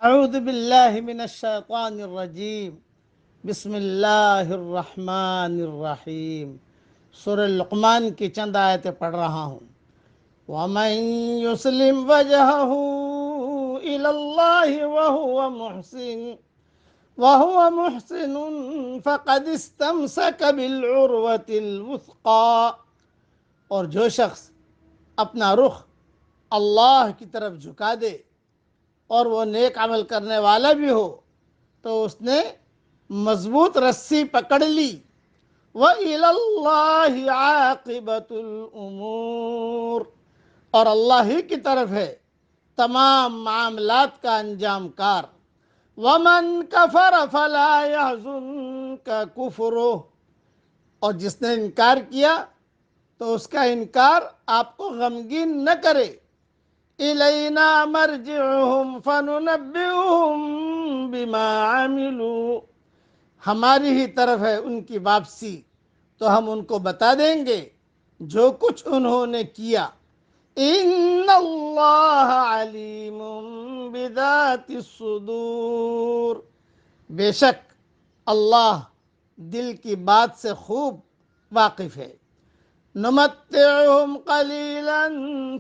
اعوذ باللہ من الشیطان الرجیم بسم اللہ الرحمن الرحیم سورہ لقمان کی چند آیتیں پڑھ رہا ہوں۔ وَمَن يُسْلِمْ وَجْهَهُ إِلَى اللَّهِ وَهُوَ مُحْسِنٌ فَقَدِ اسْتَمْسَكَ بِالْعُرْوَةِ الْوُثْقَىٰ، اور جو شخص اپنا رخ اللہ کی طرف جھکا دے اور وہ نیک عمل کرنے والا بھی ہو تو اس نے مضبوط رسی پکڑ لی۔ وَإِلَى اللَّهِ عَاقِبَةُ الْأُمُورِ، اور اللہ ہی کی طرف ہے تمام معاملات کا انجام کار۔ وَمَن كَفَرَ فَلَا يَحْزُنكَ كُفْرُهُ، اور جس نے انکار کیا تو اس کا انکار آپ کو غمگین نہ کرے۔ إِلَيْنَا مَرْجِعُهُمْ فَنُنَبِّئُهُمْ بِمَا عَمِلُوا، ہماری ہی طرف ہے ان کی واپسی تو ہم ان کو بتا دیں گے جو کچھ انہوں نے کیا۔ إِنَّ اللَّهَ عَلِيمٌ بِذَاتِ الصُّدُورِ، بے شک اللہ دل کی بات سے خوب واقف ہے۔ نمتعهم قلیلا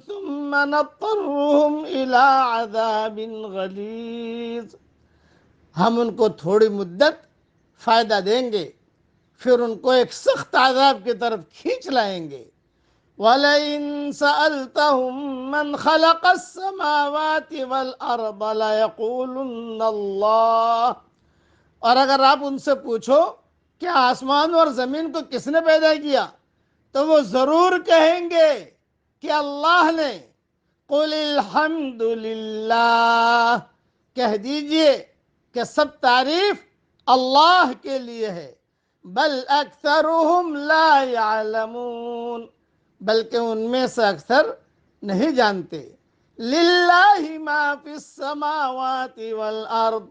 ثم نضطرهم الى عذاب غلیظ، ہم ان کو تھوڑی مدت فائدہ دیں گے پھر ان کو ایک سخت عذاب کی طرف کھینچ لائیں گے۔ وَلَئِن سَأَلْتَهُم مَّنْ خَلَقَ السَّمَاوَاتِ وَالْأَرْضَ لَيَقُولُنَّ اللَّهُ، اور اگر آپ ان سے پوچھو کہ آسمان اور زمین کو کس نے پیدا کیا تو وہ ضرور کہیں گے کہ اللہ نے۔ قُلِ الْحَمْدُ لِلَّهِ، کہہ دیجئے کہ سب تعریف اللہ کے لیے ہے۔ بل اکثرهم لا يعلمون، بلکہ ان میں سے اکثر نہیں جانتے۔ للہ ما فی السماوات والارض،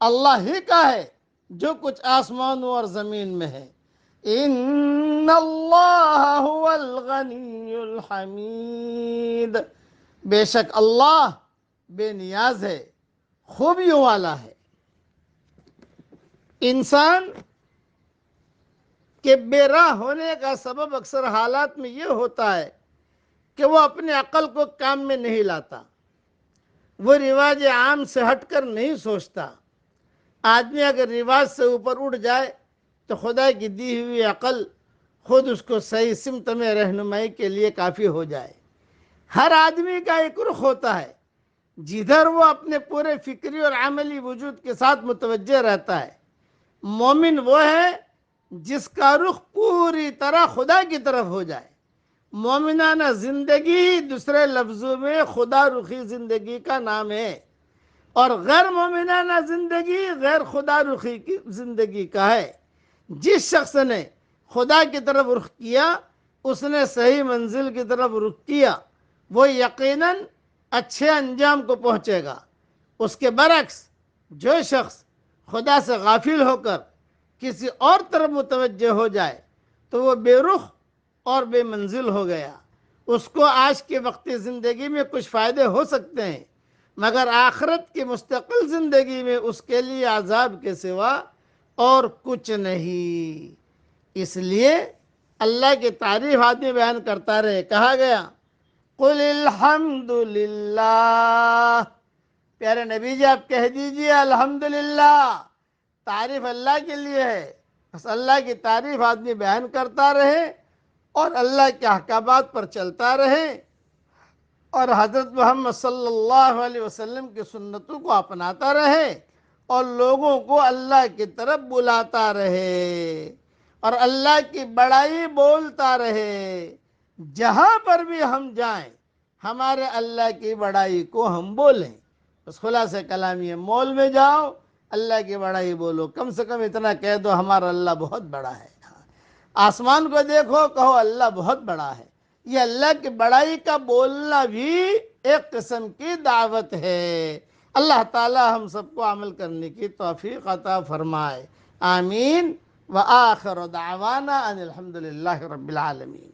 اللہ ہی کا ہے جو کچھ آسمانوں اور زمین میں ہے۔ ان اللہ هو الغنی الحمید، بے شک اللہ بے نیاز ہے، خوبیوں والا ہے۔ انسان کے بے راہ ہونے کا سبب اکثر حالات میں یہ ہوتا ہے کہ وہ اپنے عقل کو کام میں نہیں لاتا، وہ رواج عام سے ہٹ کر نہیں سوچتا۔ آدمی اگر رواج سے اوپر اٹھ جائے تو خدا کی دی ہوئی عقل خود اس کو صحیح سمت میں رہنمائی کے لیے کافی ہو جائے۔ ہر آدمی کا ایک رخ ہوتا ہے جدھر وہ اپنے پورے فکری اور عملی وجود کے ساتھ متوجہ رہتا ہے۔ مومن وہ ہے جس کا رخ پوری طرح خدا کی طرف ہو جائے۔ مومنانہ زندگی دوسرے لفظوں میں خدا رخی زندگی کا نام ہے، اور غیر مومنانہ زندگی غیر خدا رخی کی زندگی کا ہے۔ جس شخص نے خدا کی طرف رخ کیا اس نے صحیح منزل کی طرف رخ کیا، وہ یقیناً اچھے انجام کو پہنچے گا۔ اس کے برعکس جو شخص خدا سے غافل ہو کر کسی اور طرف متوجہ ہو جائے تو وہ بے رخ اور بے منزل ہو گیا۔ اس کو آج کی وقتی زندگی میں کچھ فائدے ہو سکتے ہیں، مگر آخرت کی مستقل زندگی میں اس کے لیے عذاب کے سوا اور کچھ نہیں۔ اس لیے اللہ کی تعریف آدمی بیان کرتا رہے۔ کہا گیا قُلِ الْحَمْدُ لِلَّهِ، پیارے نبی جی آپ کہہ دیجئے الحمدللہ، تعریف اللہ کے لیے ہے۔ بس اللہ کی تعریف آدمی بیان کرتا رہے اور اللہ کے احکامات پر چلتا رہے اور حضرت محمد صلی اللہ علیہ وسلم کی سنتوں کو اپناتا رہے اور لوگوں کو اللہ کی طرف بلاتا رہے اور اللہ کی بڑائی بولتا رہے۔ جہاں پر بھی ہم جائیں ہمارے اللہ کی بڑائی کو ہم بولیں۔ بس خلاصہ کلام یہ، مول میں جاؤ اللہ کی بڑائی بولو، کم سے کم اتنا کہہ دو ہمارا اللہ بہت بڑا ہے۔ آسمان کو دیکھو کہو اللہ بہت بڑا ہے۔ یہ اللہ کی بڑائی کا بولنا بھی ایک قسم کی دعوت ہے۔ اللہ تعالی ہم سب کو عمل کرنے کی توفیق عطا فرمائے، آمین۔ وآخر دعوانا ان الحمدللہ رب العالمین۔